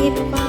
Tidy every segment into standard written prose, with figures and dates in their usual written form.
Sige, papa.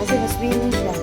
Kasi mas winning siya.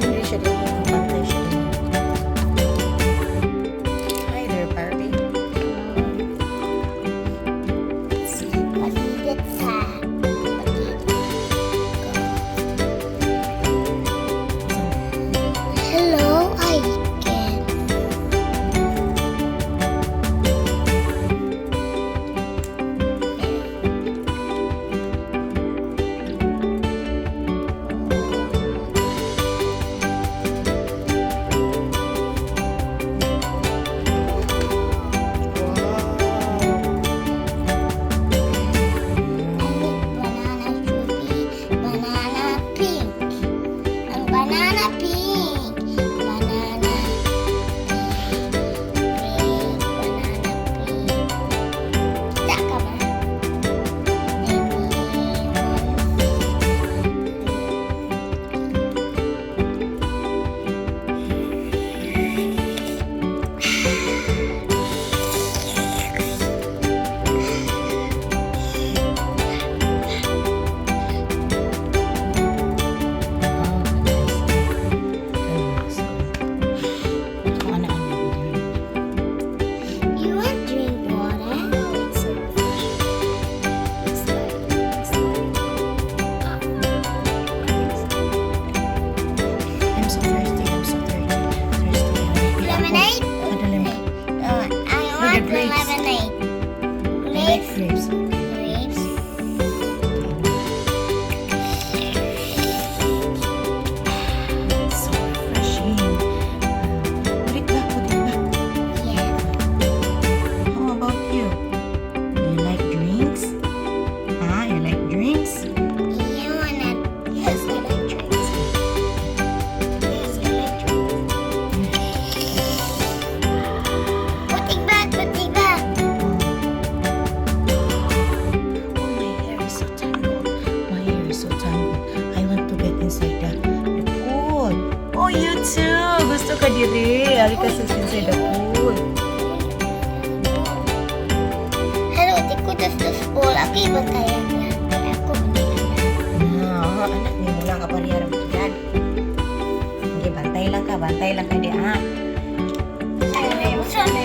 Hindi siya din yung bantay siya din. Hi there, Barbie. Hello, I can. Banana pink. Ang banana pink. Banana pink. Banana pink. Kita ka ba? You want drink water? I'm so thirsty. I'm so thirsty. Lemonade? I want grapes. lemonade. I like Grapes. grapes. Grapes. So refreshing. Put it back, put it back. Yeah. How about you? Do you like drinks? Ah, you like drinks? You wanna? Yes, I like drinks. Yes, I like drinks. Put it back. Put it back. Oh, my hair is so tangled. My hair is so tangled. I want to get inside the pool. Oh, you too. Gusto ka diri. Halika sa inside the pool. Hello, di ko gusto school. Ako iba tayo na. Ako hindi na. Anak, hindi mo lang kapariharap dyan. Hindi, bantay lang ka. Bantay lang ka di, ah. What's up, Ma?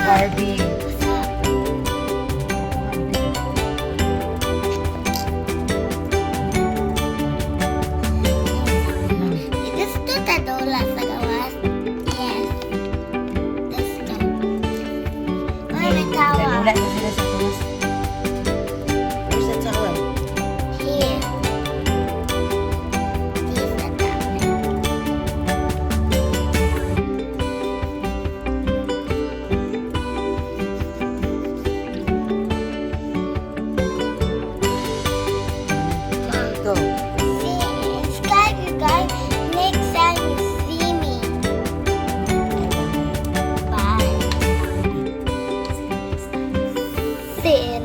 Barbie. What's up? Gusto ka dola sa gawas? Yes. Gusto. May tawa. Wala na sila sa tuwas. Where's the towel? Here. This is the towel. Go. Subscribe, you guys. Next time you see me. Bye. See you